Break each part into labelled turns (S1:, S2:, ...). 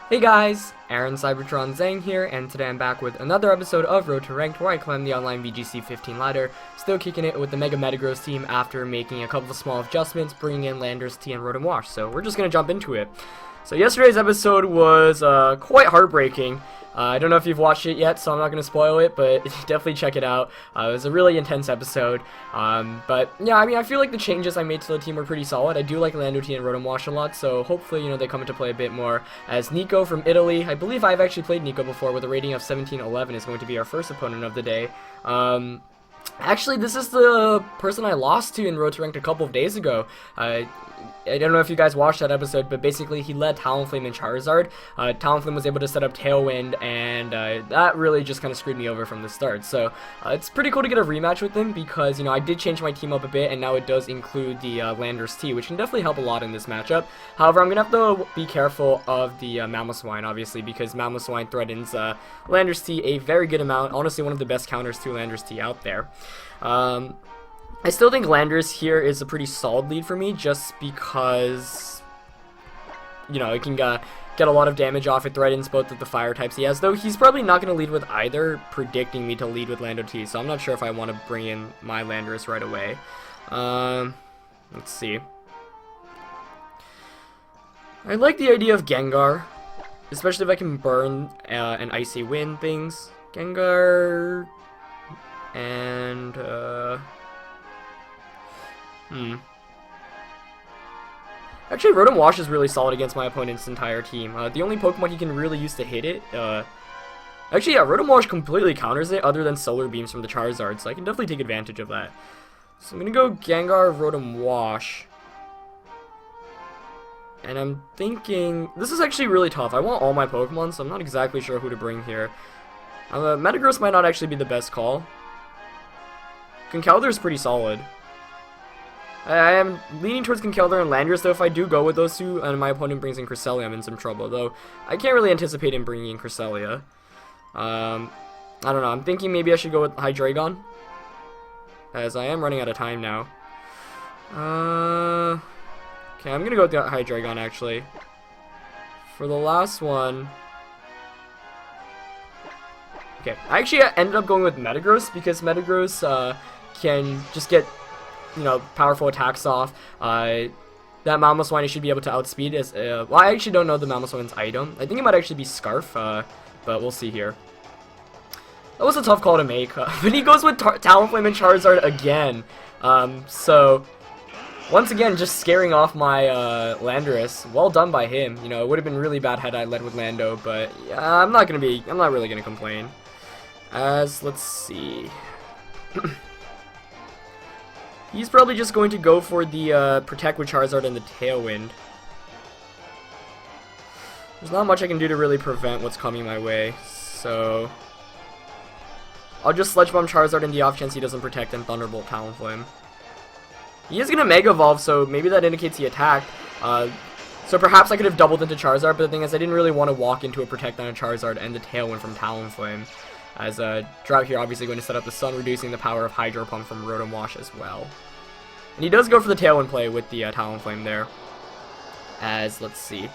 S1: Hey guys, Aaron Cybertron Zhang here, and today I'm back with another episode of Road to Ranked, where I climb the online VGC 15 ladder, still kicking it with the Mega Metagross team after making a couple of small adjustments, bringing in Landers, T, and Rotom Wash, so we're just going to jump into it. So yesterday's episode was quite heartbreaking. I don't know if you've watched it yet, so I'm not going to spoil it, but definitely check it out. It was a really intense episode. But yeah, I mean, I feel like the changes I made to the team were pretty solid. I do like Lando T and Rotom Wash a lot, so hopefully, you know, they come into play a bit more. As Nico from Italy, I believe I've actually played Nico before with a rating of 1711, is going to be our first opponent of the day. Actually, this is the person I lost to in Road to Ranked a couple of days ago. I don't know if you guys watched that episode, but basically he led Talonflame and Charizard. Talonflame was able to set up Tailwind, and that really just kind of screwed me over from the start. So it's pretty cool to get a rematch with him because, you know, I did change my team up a bit, and now it does include the Landers T, which can definitely help a lot in this matchup. However, I'm going to have to be careful of the Mamoswine, obviously, because Mamoswine threatens Landers T a very good amount. Honestly, one of the best counters to Landers T out there. I still think Landers here is a pretty solid lead for me, just because, you know, it can get a lot of damage off. It threatens both of the fire types he has, though he's probably not going to lead with either, predicting me to lead with Lando T, so I'm not sure if I want to bring in my Landers right away. Let's see. I like the idea of Gengar, especially if I can burn and Icy Wind things. Gengar and Actually, Rotom Wash is really solid against my opponent's entire team. The only Pokemon he can really use to hit it, actually, yeah, Rotom Wash completely counters it other than Solar Beams from the Charizard, so I can definitely take advantage of that. So I'm gonna go Gengar, Rotom Wash. And I'm thinking, this is actually really tough. I want all my Pokemon, so I'm not exactly sure who to bring here. Metagross might not actually be the best call. Conkeldurr is pretty solid. I am leaning towards Conkeldurr and Landers, though if I do go with those two and my opponent brings in Cresselia, I'm in some trouble, though I can't really anticipate him bringing in Cresselia. I don't know, I'm thinking maybe I should go with Hydreigon, as I am running out of time now. Okay, I'm gonna go with the Hydreigon, actually. For the last one... Okay, I actually ended up going with Metagross, because Metagross can just get, you know, powerful attacks off. That Mamoswine should be able to outspeed as, well, I actually don't know the Mamoswine's item. I think it might actually be Scarf, but we'll see here. That was a tough call to make, but he goes with Talonflame and Charizard again. So, once again, just scaring off my Landorus. Well done by him. You know, it would have been really bad had I led with Lando, but yeah, I'm not really gonna complain. Let's see. He's probably just going to go for the Protect with Charizard and the Tailwind. There's not much I can do to really prevent what's coming my way, so I'll just Sludge Bomb Charizard in the off chance he doesn't Protect and Thunderbolt Talonflame. He is going to Mega Evolve, so maybe that indicates he attacked. So perhaps I could have doubled into Charizard, but the thing is I didn't really want to walk into a Protect on a Charizard and the Tailwind from Talonflame. As Drought here obviously going to set up the Sun, reducing the power of Hydro Pump from Rotom Wash as well. And he does go for the Tailwind play with the Talonflame there. As, let's see.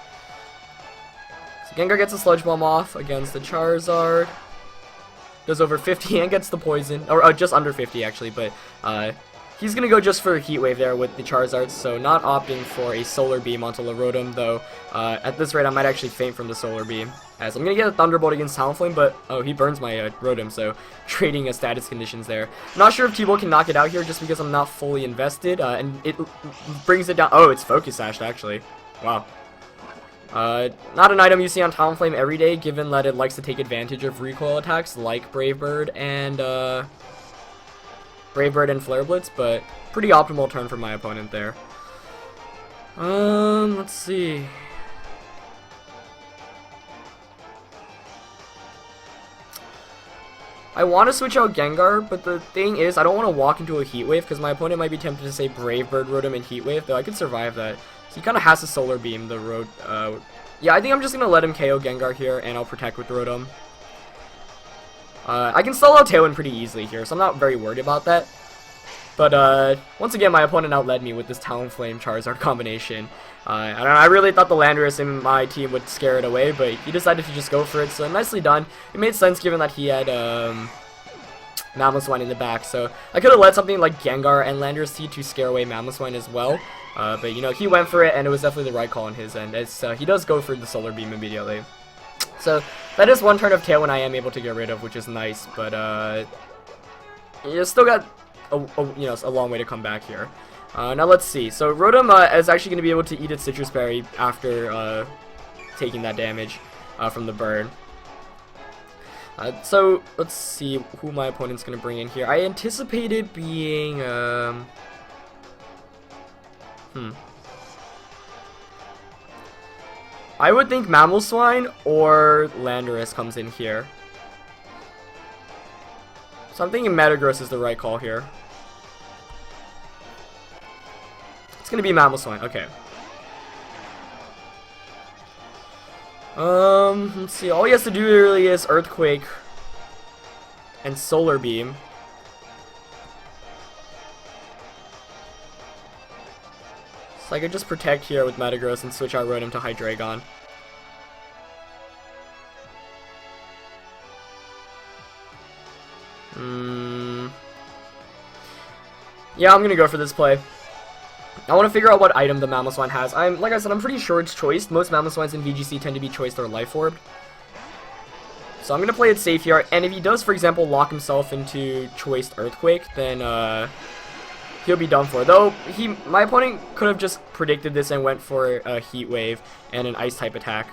S1: So Gengar gets a Sludge Bomb off against the Charizard. Does over 50 and gets the Poison. Or just under 50 actually, but he's going to go just for a Heat Wave there with the Charizard, so not opting for a Solar Beam onto the Rotom, though at this rate I might actually faint from the Solar Beam. As I'm going to get a Thunderbolt against Talonflame, but oh, he burns my Rotom, so trading a status conditions there. Not sure if T-Bolt can knock it out here just because I'm not fully invested, and it brings it down. Oh, it's Focus Sashed actually. Wow. Not an item you see on Talonflame every day, given that it likes to take advantage of recoil attacks like Brave Bird and Flare Blitz, but pretty optimal turn for my opponent there. Let's see. I want to switch out Gengar, but the thing is, I don't want to walk into a Heat Wave, because my opponent might be tempted to say Brave Bird Rotom and Heat Wave, though I could survive that. So he kind of has to Solar Beam the Road. Yeah, I think I'm just going to let him KO Gengar here, and I'll Protect with Rotom. I can stall out Tailwind pretty easily here, so I'm not very worried about that. But once again, my opponent outled me with this Talonflame Charizard combination. I don't know, I really thought the Landorus in my team would scare it away, but he decided to just go for it, so nicely done. It made sense given that he had Mamoswine in the back, so I could have let something like Gengar and Landorus T to scare away Mamoswine as well. But you know, he went for it, and it was definitely the right call on his end, as he does go for the Solar Beam immediately. So that is one turn of Tailwind I am able to get rid of, which is nice, but you still got a long way to come back here. Now let's see. So Rotom is actually going to be able to eat its Citrus Berry after taking that damage from the burn. So let's see who my opponent's going to bring in here. I anticipated being I would think Mamoswine or Landorus comes in here. So I'm thinking Metagross is the right call here. It's gonna be Mamoswine, okay. Let's see, all he has to do really is Earthquake and Solar Beam. So I could just protect here with Metagross and switch out Rotom to Hydreigon. Yeah, I'm gonna go for this play. I want to figure out what item the Mamoswine has. Like I said, I'm pretty sure it's choiced. Most Mamoswines in VGC tend to be choiced or Life Orbed. So I'm gonna play it safe here, and if he does, for example, lock himself into choiced Earthquake, then he'll be done for. Though my opponent could have just predicted this and went for a Heat Wave and an Ice type attack,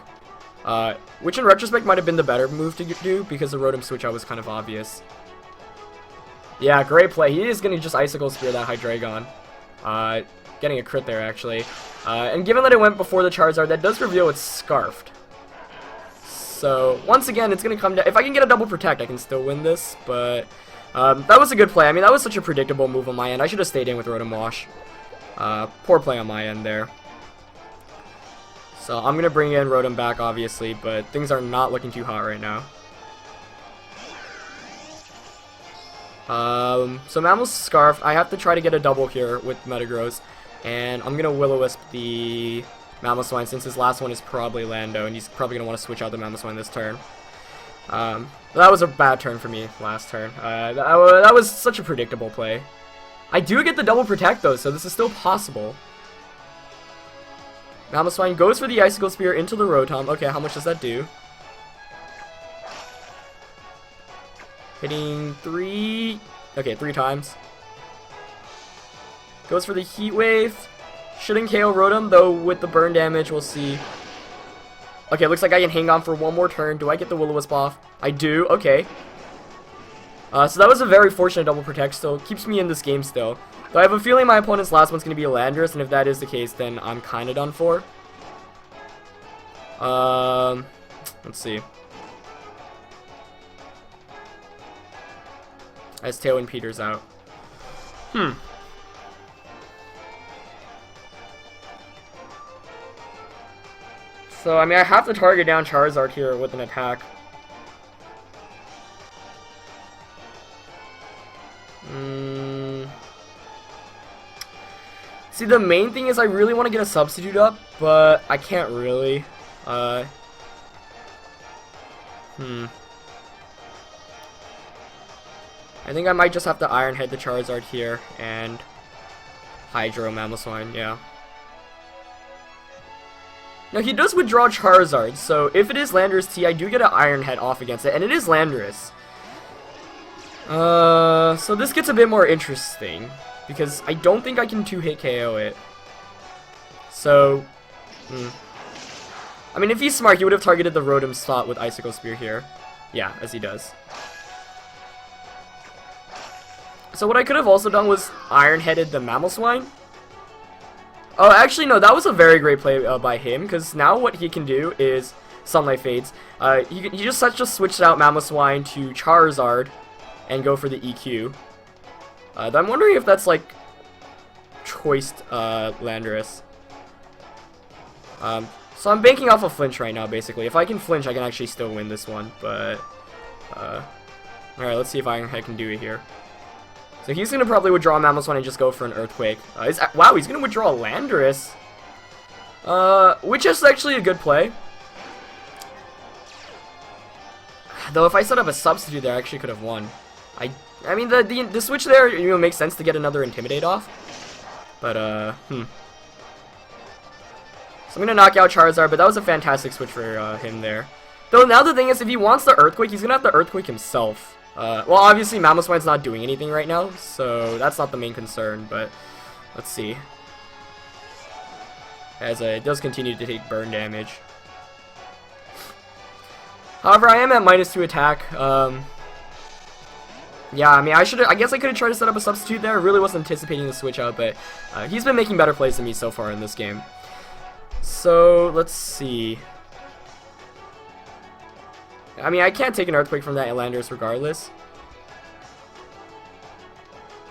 S1: which in retrospect might have been the better move to do because the Rotom switch out was kind of obvious. Yeah, great play. He is gonna just Icicle Spear that Hydreigon. Getting a crit there, actually. And given that it went before the Charizard, that does reveal it's Scarfed. So, once again, it's going to come down... If I can get a double protect, I can still win this, but... that was a good play. I mean, that was such a predictable move on my end. I should have stayed in with Rotom Wash. Poor play on my end there. So, I'm going to bring in Rotom back, obviously, but things are not looking too hot right now. So Mammo's Scarf, I have to try to get a double here with Metagross, and I'm gonna Will-O-Wisp the Mamoswine since his last one is probably Lando, and he's probably gonna want to switch out the Mamoswine this turn. That was a bad turn for me last turn. That was such a predictable play. I do get the double protect though, so this is still possible. Mamoswine goes for the Icicle Spear into the Rotom. Okay, how much does that do? Hitting 3... Okay, 3 times. Goes for the Heat Wave. Shouldn't KO Rotom, though with the burn damage, we'll see. Okay, looks like I can hang on for one more turn. Do I get the Will-O-Wisp off? I do, okay. So that was a very fortunate double protect, still keeps me in this game still. Though I have a feeling my opponent's last one's going to be a Landorus, and if that is the case, then I'm kind of done for. Let's see. As Tailwind peters out. So, I mean, I have to target down Charizard here with an attack. See, the main thing is I really want to get a substitute up, but I can't really. I think I might just have to Iron Head the Charizard here and Hydro Mamoswine, yeah. Now, he does withdraw Charizard, so if it is Landorus T, I do get an Iron Head off against it, and it is Landorus. So this gets a bit more interesting, because I don't think I can 2-hit KO it. So, I mean, if he's smart, he would have targeted the Rotom slot with Icicle Spear here. Yeah, as he does. So what I could have also done was Iron-Headed the Mamoswine. Oh, actually, no, that was a very great play by him, because now what he can do is Sunlight Fades. He just switched out Mamoswine to Charizard and go for the EQ. I'm wondering if that's, like, choiced Landorus. So I'm banking off a flinch right now, basically. If I can flinch, I can actually still win this one, but... Alright, let's see if Iron Head can do it here. So he's going to probably withdraw Mamoswine and just go for an Earthquake. Wow, he's going to withdraw Landorus. Which is actually a good play. Though if I set up a substitute there, I actually could have won. I mean, the switch there, you know, makes sense to get another Intimidate off. But, So I'm going to knock out Charizard, but that was a fantastic switch for him there. Though now the thing is, if he wants the Earthquake, he's going to have to Earthquake himself. Well, obviously, Mamoswine's not doing anything right now, so that's not the main concern, but let's see. As it does continue to take burn damage. However, I am at -2 attack. Yeah, I mean, I guess I could have tried to set up a substitute there. I really wasn't anticipating the switch out, but he's been making better plays than me so far in this game. So, let's see. I mean, I can't take an Earthquake from that Landorus regardless.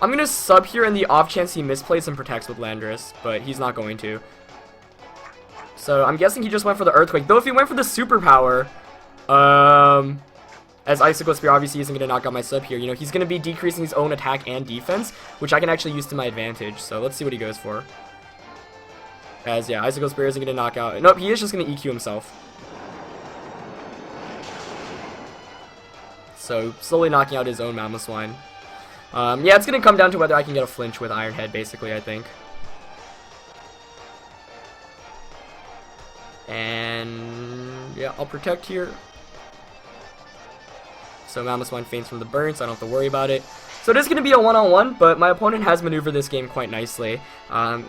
S1: I'm going to sub here in the off chance he misplays and protects with Landorus, but he's not going to. So, I'm guessing he just went for the Earthquake. Though, if he went for the Superpower, as Icicle Spear obviously isn't going to knock out my sub here, you know, he's going to be decreasing his own attack and defense, which I can actually use to my advantage. So, let's see what he goes for. As, yeah, Icicle Spear isn't going to knock out. Nope, he is just going to EQ himself. So, slowly knocking out his own Mamoswine. Yeah, it's going to come down to whether I can get a flinch with Iron Head, basically, I think. And, yeah, I'll protect here. So, Mamoswine feints from the burn, so I don't have to worry about it. So, it is going to be a one-on-one, but my opponent has maneuvered this game quite nicely.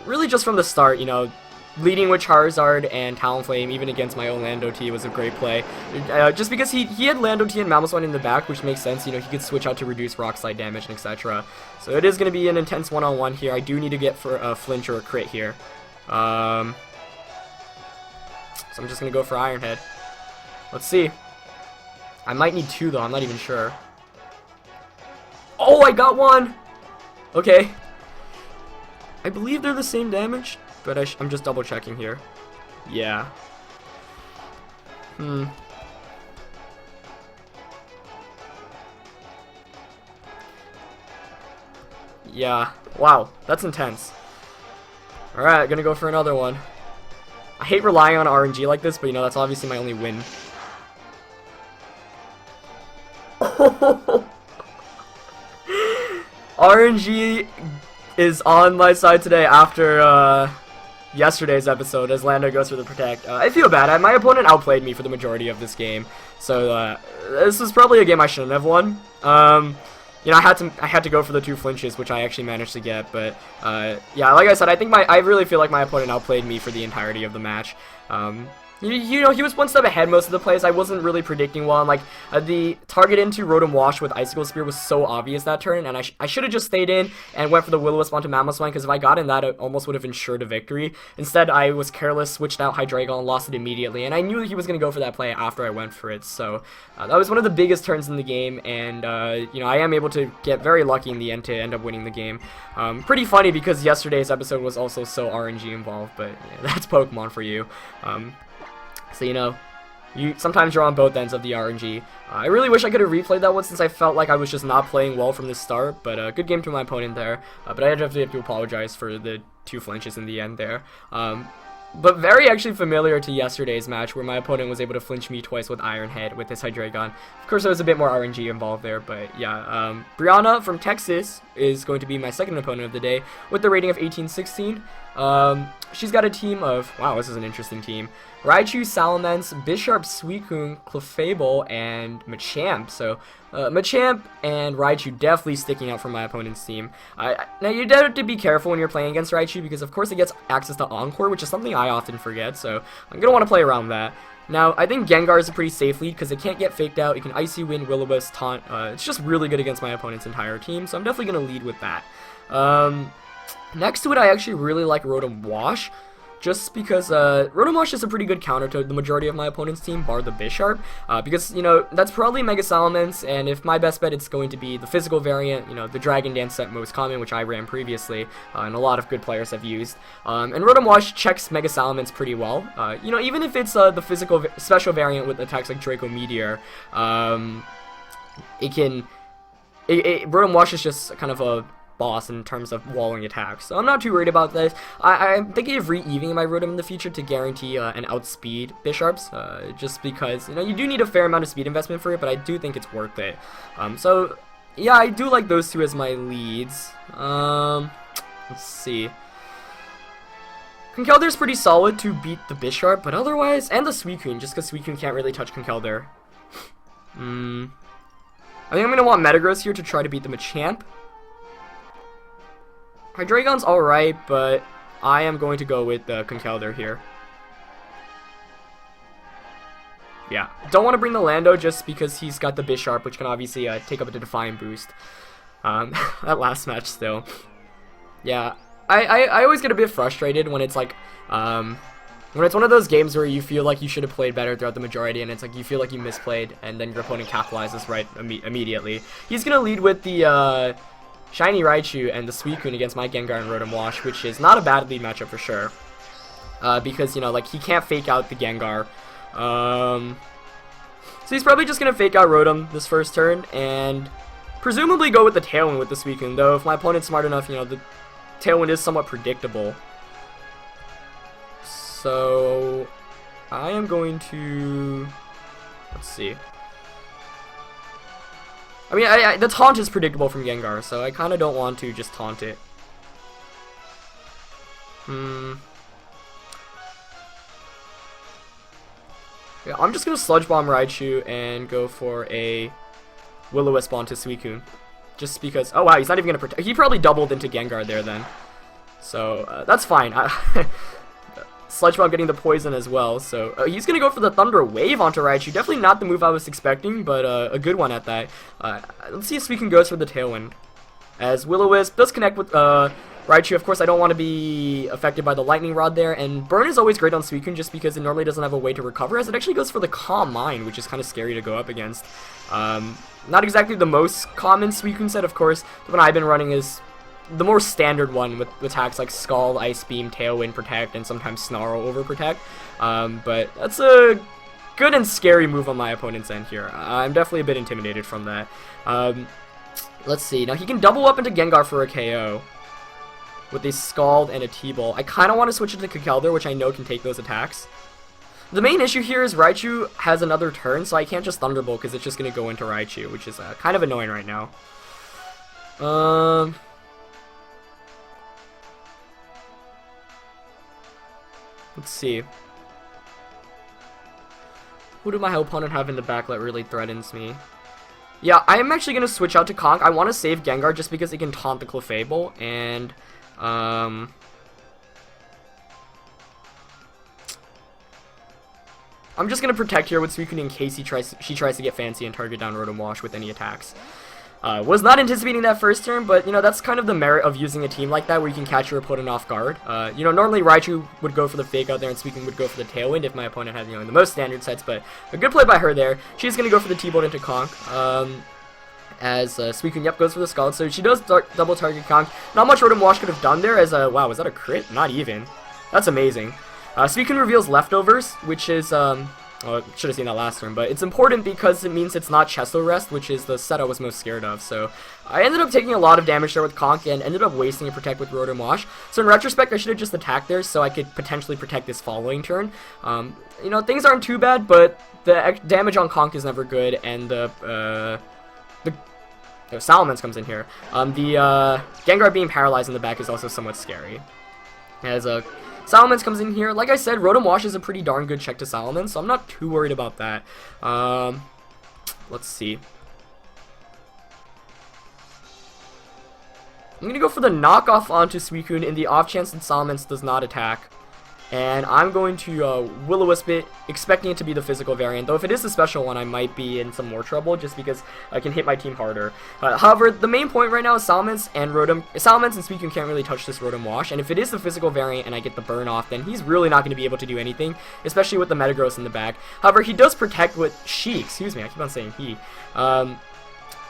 S1: Really just from the start, you know, leading with Charizard and Talonflame, even against my own Lando T, was a great play. Just because he had Lando T and Mamoswine in the back, which makes sense. You know, he could switch out to reduce Rock Slide damage and etc. So it is going to be an intense one-on-one here. I do need to get for a flinch or a crit here. So I'm just going to go for Iron Head. Let's see. I might need 2 though. I'm not even sure. Oh, I got 1! Okay. I believe they're the same damage. But I'm just double checking here. Yeah. Yeah. Wow. That's intense. Alright, gonna go for another one. I hate relying on RNG like this, but you know, that's obviously my only win. RNG is on my side today after, yesterday's episode as Lando goes for the protect. I feel bad. My opponent outplayed me for the majority of this game, so this was probably a game I shouldn't have won. You know, I had to go for the 2 flinches, which I actually managed to get. But yeah, like I said, I really feel like my opponent outplayed me for the entirety of the match. You know, he was one step ahead most of the plays. I wasn't really predicting well. And, like, the target into Rotom Wash with Icicle Spear was so obvious that turn, and I should have just stayed in and went for the Will-O-Wisp onto Mamoswine, because if I got in that, it almost would have ensured a victory. Instead, I was careless, switched out Hydreigon, and lost it immediately, and I knew he was going to go for that play after I went for it. So, that was one of the biggest turns in the game, and, you know, I am able to get very lucky in the end to end up winning the game. Pretty funny, because yesterday's episode was also so RNG involved, but yeah, that's Pokemon for you. So, you know, sometimes you're on both ends of the RNG. I really wish I could have replayed that one, since I felt like I was just not playing well from the start, but good game to my opponent there. But I have to apologize for the 2 flinches in the end there. But very actually familiar to yesterday's match, where my opponent was able to flinch me twice with Iron Head with his Hydreigon. Of course, there was a bit more RNG involved there, but yeah. Brianna from Texas is going to be my second opponent of the day, with the rating of 1816. She's got a team of, wow, this is an interesting team. Raichu, Salamence, Bisharp, Suicune, Clefable, and Machamp. So, Machamp and Raichu definitely sticking out from my opponent's team. Now, you do have to be careful when you're playing against Raichu, because of course it gets access to Encore, which is something I often forget, so I'm going to want to play around that. Now, I think Gengar is a pretty safe lead, because it can't get faked out. It can Icy Wind, Will-O-Wisp, Taunt. It's just really good against my opponent's entire team, so I'm definitely going to lead with that. Next to it, I actually really like Rotom Wash, just because Rotom Wash is a pretty good counter to the majority of my opponent's team, bar the Bisharp, because, you know, that's probably Mega Salamence, and if my best bet, it's going to be the physical variant, you know, the Dragon Dance set most common, which I ran previously, and a lot of good players have used, and Rotom Wash checks Mega Salamence pretty well. You know, even if it's the physical special variant with attacks like Draco Meteor, Rotom Wash is just kind of a boss in terms of walling attacks, so I'm not too worried about this. I'm thinking of re-evening my Rotom in the future to guarantee an outspeed Bisharps, just because, you know, you do need a fair amount of speed investment for it, but I do think it's worth it. So yeah, I do like those two as my leads. Let's see. Conkeldur's pretty solid to beat the Bisharp, but otherwise, and the Suicune, just because Suicune can't really touch Conkeldurr. I think I'm going to want Metagross here to try to beat the Machamp. Hydreigon's alright, but I am going to go with the Conkeldurr here. Yeah, don't want to bring the Lando just because he's got the Bisharp, which can obviously take up a Defiant boost. That last match still. Yeah, I always get a bit frustrated when it's like, when it's one of those games where you feel like you should have played better throughout the majority, and it's like you feel like you misplayed, and then your opponent capitalizes right immediately. He's going to lead with the Shiny Raichu and the Suicune against my Gengar and Rotom Wash, which is not a bad lead matchup for sure. Because, you know, like, he can't fake out the Gengar. So he's probably just going to fake out Rotom this first turn, and presumably go with the Tailwind with the Suicune, though if my opponent's smart enough, you know, the Tailwind is somewhat predictable. So I am going to, let's see. I mean, the taunt is predictable from Gengar, so I kind of don't want to just taunt it. Yeah, I'm just going to Sludge Bomb Raichu and go for a Will-O-Wisp onto Suicune. Just because, oh wow, he's not even going to protect. He probably doubled into Gengar there then. So, that's fine. Sludge Bomb getting the poison as well, so he's going to go for the Thunder Wave onto Raichu. Definitely not the move I was expecting, but a good one at that. Let's see if Suicune goes for the Tailwind. As Will-O-Wisp does connect with Raichu. Of course, I don't want to be affected by the Lightning Rod there, and Burn is always great on Suicune just because it normally doesn't have a way to recover, as it actually goes for the Calm Mind, which is kind of scary to go up against. Not exactly the most common Suicune set, of course. The one I've been running is the more standard one with attacks like Scald, Ice Beam, Tailwind, Protect, and sometimes Snarl over Protect. But that's a good and scary move on my opponent's end here. I'm definitely a bit intimidated from that. Let's see. Now he can double up into Gengar for a KO with a Scald and a T-Ball. I kind of want to switch it to Conkeldurr, which I know can take those attacks. The main issue here is Raichu has another turn, so I can't just Thunderbolt because it's just going to go into Raichu, which is kind of annoying right now. Let's see. Who do my opponent have in the back that really threatens me? Yeah, I am actually going to switch out to Conk. I want to save Gengar just because it can taunt the Clefable, and I'm just going to protect here with Suicune in case she tries to get fancy and target down Rotom Wash with any attacks. Was not anticipating that first turn, but, you know, that's kind of the merit of using a team like that where you can catch your opponent off guard. You know, normally Raichu would go for the Fake Out there and Suicune would go for the Tailwind if my opponent had, you know, the most standard sets, but a good play by her there. She's going to go for the T-Bolt into Conk. As Suicune, yep, goes for the Scald, so she does double target Conk. Not much Rotom Wash could have done there, as, wow, was that a crit? Not even. That's amazing. Suicune reveals Leftovers, which is, oh, I should have seen that last turn, but it's important because it means it's not Chesto Rest, which is the set I was most scared of. So I ended up taking a lot of damage there with Conk and ended up wasting a Protect with Rotom Wash. So in retrospect, I should have just attacked there so I could potentially protect this following turn. You know, things aren't too bad, but the damage on Conk is never good, and the Salamence comes in here. The Gengar being paralyzed in the back is also somewhat scary. As Salamence comes in here. Like I said, Rotom Wash is a pretty darn good check to Salamence, so I'm not too worried about that. Let's see. I'm going to go for the knockoff onto Suicune in the off chance that Salamence does not attack. And I'm going to Will-O-Wisp it, expecting it to be the physical variant. Though if it is the special one, I might be in some more trouble just because I can hit my team harder. However, the main point right now is Salamence and Suicune can't really touch this Rotom Wash. And if it is the physical variant and I get the burn off, then he's really not going to be able to do anything, especially with the Metagross in the back. However, he does protect with excuse me, I keep on saying he.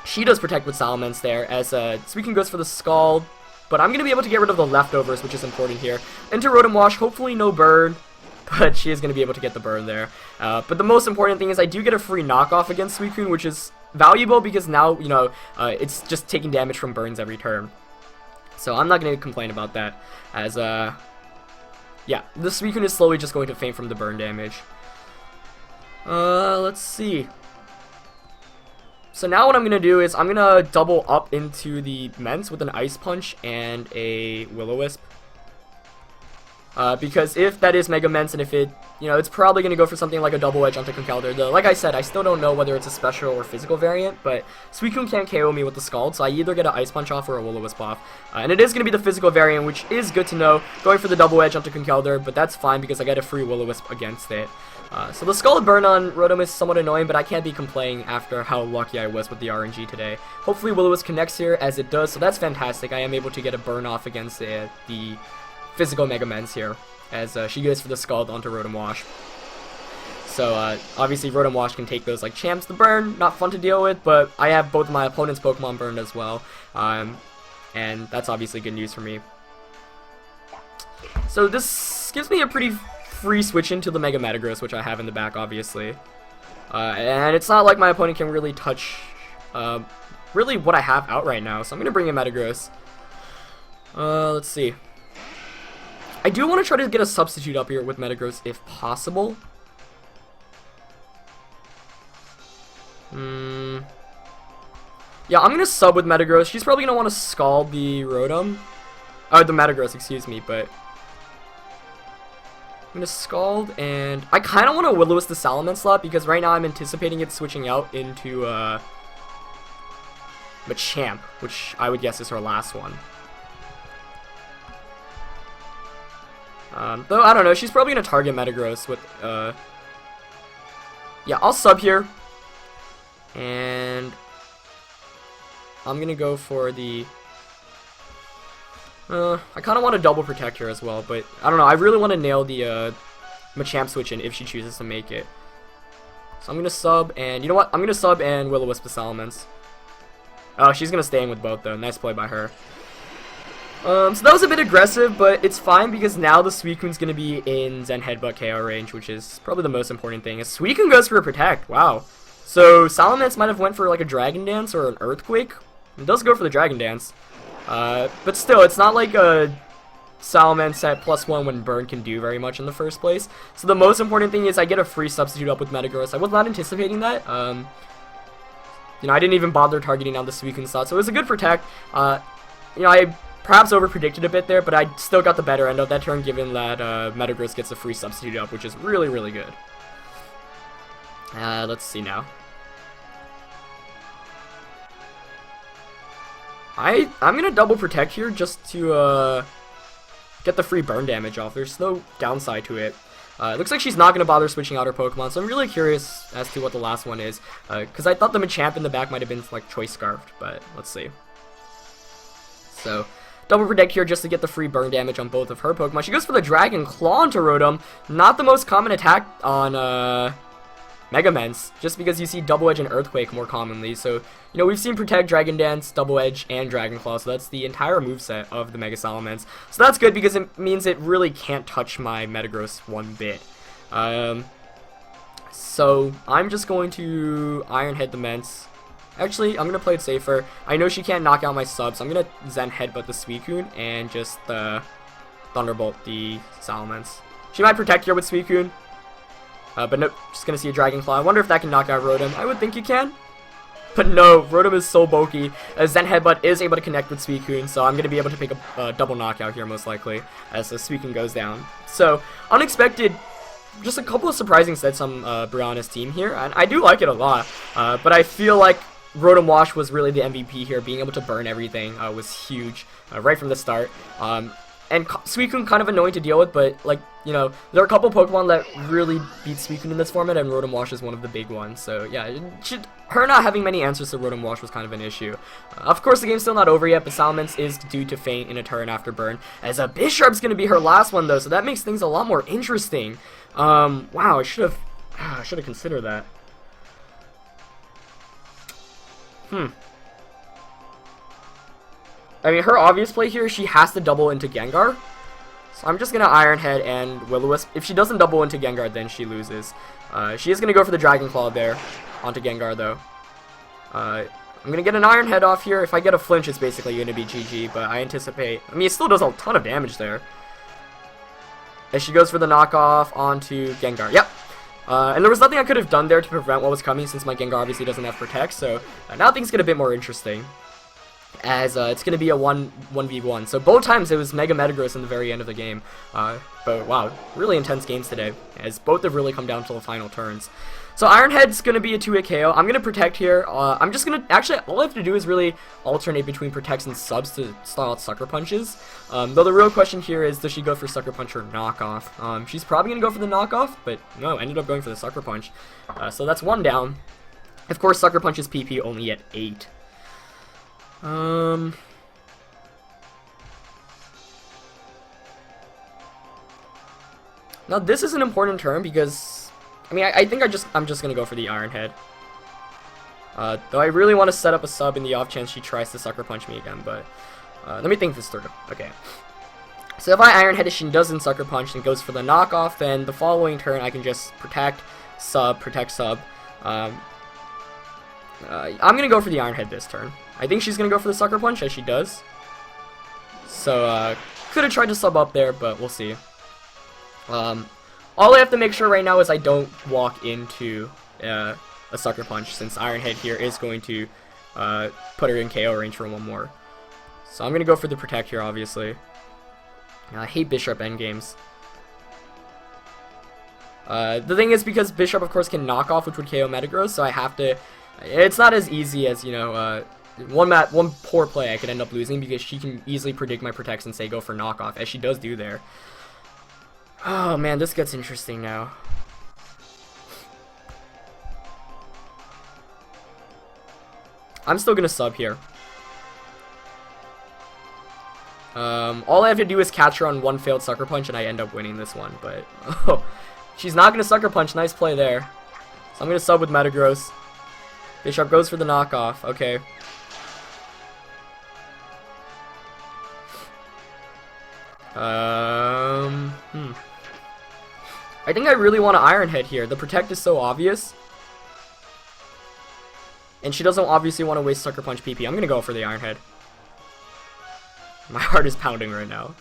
S1: She does protect with Salamence there, as Suicune goes for the Scald. But I'm going to be able to get rid of the Leftovers, which is important here. Into Rotom Wash, hopefully no burn, but she is going to be able to get the burn there. But the most important thing is I do get a free knockoff against Suicune, which is valuable because now, you know, it's just taking damage from burns every turn. So I'm not going to complain about that, as, yeah, the Suicune is slowly just going to faint from the burn damage. Let's see. So now what I'm going to do is I'm going to double up into the Ments with an Ice Punch and a Will-O-Wisp. Because if that is Mega Ments, and if it, you know, it's probably going to go for something like a Double Edge onto Conkeldurr. Though, like I said, I still don't know whether it's a special or physical variant, but Suicune can't KO me with the Scald, so I either get an Ice Punch off or a Will-O-Wisp off. And it is going to be the physical variant, which is good to know, going for the Double Edge onto Conkeldurr, but that's fine because I get a free Will-O-Wisp against it. So the Scald Burn on Rotom is somewhat annoying, but I can't be complaining after how lucky I was with the RNG today. Hopefully Will-O-Wisp connects here, as it does, so that's fantastic. I am able to get a burn off against the physical Mega Ments here, as she goes for the Scald onto Rotom Wash. So obviously Rotom Wash can take those like champs. The burn, not fun to deal with, but I have both of my opponent's Pokemon burned as well, and that's obviously good news for me. So this gives me a pretty free switch into the Mega Metagross, which I have in the back, obviously. And it's not like my opponent can really touch really what I have out right now, so I'm going to bring in Metagross. Let's see. I do want to try to get a substitute up here with Metagross if possible. Yeah, I'm going to sub with Metagross. She's probably going to want to Scald the Rotom. The Metagross, excuse me, but I'm going to Scald, and I kind of want to Will-O-Wisp the Salamence slot, because right now I'm anticipating it switching out into Machamp, which I would guess is her last one. Though, I don't know, she's probably going to target Metagross with, yeah, I'll sub here, and I'm going to go for the, I kind of want to double protect her as well, but I don't know, I really want to nail the, Machamp switch in if she chooses to make it. So I'm going to sub, and you know what, I'm going to sub and Will-O-Wisp the Salamence. Oh, she's going to stay in with both, though. Nice play by her. So that was a bit aggressive, but it's fine because now the Suicune's going to be in Zen Headbutt KO range, which is probably the most important thing. As Suicune goes for a Protect, wow. So Salamence might have went for like a Dragon Dance or an Earthquake. It does go for the Dragon Dance. But still, it's not like a Salamence at +1 when Burn can do very much in the first place. So the most important thing is I get a free substitute up with Metagross. I was not anticipating that. You know, I didn't even bother targeting down the Suicune slot, so it was a good Protect. You know, I perhaps over-predicted a bit there, but I still got the better end of that turn, given that Metagross gets a free substitute up, which is really, really good. Let's see now. I'm gonna double protect here just to get the free burn damage off. There's no downside to it. It looks like she's not gonna bother switching out her Pokemon, so I'm really curious as to what the last one is, because I thought the Machamp in the back might have been like Choice Scarfed, but let's see. So double protect here just to get the free burn damage on both of her Pokemon. She goes for the Dragon Claw onto Rotom. Not the most common attack on Mega Ments, just because you see Double Edge and Earthquake more commonly. So, you know, we've seen Protect, Dragon Dance, Double Edge, and Dragon Claw, so that's the entire moveset of the Mega Salamence. So that's good because it means it really can't touch my Metagross one bit. So I'm just going to Iron Head the Ments. Actually, I'm going to play it safer. I know she can't knock out my sub, so I'm going to Zen Headbutt the Suicune and just Thunderbolt the Salamence. She might protect here with Suicune. But nope, just going to see a Dragon Claw. I wonder if that can knock out Rotom. I would think you can. But no, Rotom is so bulky. Zen Headbutt is able to connect with Suicune, so I'm going to be able to pick a double knockout here most likely as the Suicune goes down. So, unexpected, just a couple of surprising sets on Brianna's team here, and I do like it a lot. But I feel like Rotom Wash was really the MVP here. Being able to burn everything was huge right from the start. And Suicune kind of annoying to deal with, but, like, you know, there are a couple Pokemon that really beat Suicune in this format, and Rotom Wash is one of the big ones. So, yeah, her not having many answers to Rotom Wash was kind of an issue. Of course, the game's still not over yet, but Salamence is due to faint in a turn after burn, as a Bisharp's going to be her last one, though, so that makes things a lot more interesting. Wow, I should have considered that. I mean, her obvious play here, she has to double into Gengar. So I'm just going to Iron Head and Will-O-Wisp. If she doesn't double into Gengar, then she loses. She is going to go for the Dragon Claw there onto Gengar, though. I'm gonna get an Iron Head off here. If I get a flinch, it's basically gonna be GG, but I anticipate... I mean, it still does a ton of damage there. As she goes for the knockoff onto Gengar. Yep. And there was nothing I could have done there to prevent what was coming, since my Gengar obviously doesn't have Protect, so now things get a bit more interesting. As it's going to be a 1v1. So both times it was Mega Metagross in the very end of the game. But wow, really intense games today, as both have really come down to the final turns. So Iron Head's going to be a 2-hit KO. I'm going to Protect here. I'm just going to... Actually, all I have to do is really alternate between Protects and Subs to style out Sucker Punches. Though the real question here is, does she go for Sucker Punch or Knockoff? She's probably going to go for the Knockoff, but no, ended up going for the Sucker Punch. So that's one down. Of course, Sucker Punch's PP only at 8. Now this is an important turn because, I mean, I think I'm just gonna go for the Iron Head. Though I really want to set up a sub in the off chance she tries to Sucker Punch me again, but let me think this through. Okay. So if I Iron Head, she doesn't Sucker Punch and goes for the knockoff, then the following turn I can just Protect, Sub, Protect, Sub. I'm gonna go for the Iron Head this turn. I think she's gonna go for the Sucker Punch, as she does. So, could have tried to sub up there, but we'll see. All I have to make sure right now is I don't walk into a Sucker Punch, since Iron Head here is going to put her in KO range for one more. So I'm gonna go for the Protect here, obviously. I hate Bishop endgames. The thing is, because Bishop, of course, can knock off, which would KO Metagross, so I have to... It's not as easy as, you know, one poor play I could end up losing, because she can easily predict my Protects and say go for knockoff, as she does do there. Oh man, this gets interesting now. I'm still gonna sub here. All I have to do is catch her on one failed Sucker Punch and I end up winning this one, but oh, she's not gonna Sucker Punch. Nice play there. So I'm gonna sub with Metagross. Bishop goes for the knockoff. Okay. I think I really want to Iron Head here. The Protect is so obvious. And she doesn't obviously want to waste Sucker Punch PP. I'm going to go for the Iron Head. My heart is pounding right now.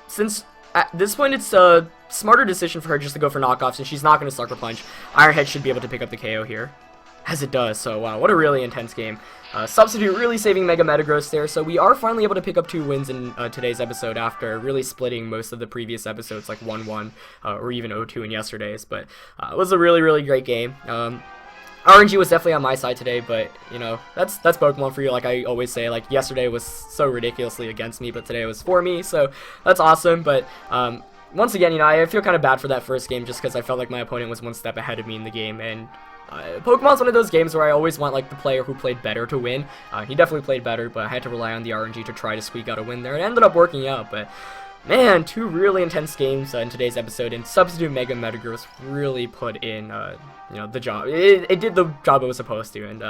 S1: Since at this point it's a smarter decision for her just to go for knockoffs, and she's not going to Sucker Punch, Iron Head should be able to pick up the KO here. As it does, so wow, what a really intense game. Substitute really saving Mega Metagross there, so we are finally able to pick up 2 wins in today's episode after really splitting most of the previous episodes, like 1-1, or even 0-2 in yesterday's, but it was a really, really great game. RNG was definitely on my side today, but, you know, that's Pokemon for you. Like I always say, like, yesterday was so ridiculously against me, but today was for me, so that's awesome. But once again, you know, I feel kind of bad for that first game just because I felt like my opponent was one step ahead of me in the game, and Pokemon's one of those games where I always want, like, the player who played better to win. He definitely played better, but I had to rely on the RNG to try to squeak out a win there. It ended up working out, but man, 2 really intense games in today's episode, and Substitute Mega Metagross really put in, you know, the job. It did the job it was supposed to, and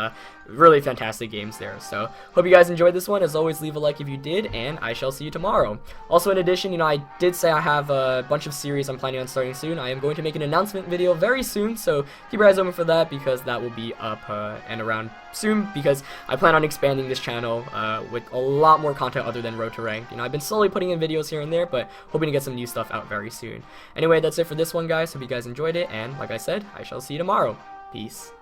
S1: really fantastic games there. So, hope you guys enjoyed this one. As always, leave a like if you did, and I shall see you tomorrow. Also, in addition, you know, I did say I have a bunch of series I'm planning on starting soon. I am going to make an announcement video very soon, so keep your eyes open for that, because that will be up and around soon, because I plan on expanding this channel with a lot more content other than Road to Rank. You know, I've been slowly putting in videos here and there, but hoping to get some new stuff out very soon. Anyway, that's it for this one, guys. Hope you guys enjoyed it, and like I said, I shall see you tomorrow. Peace.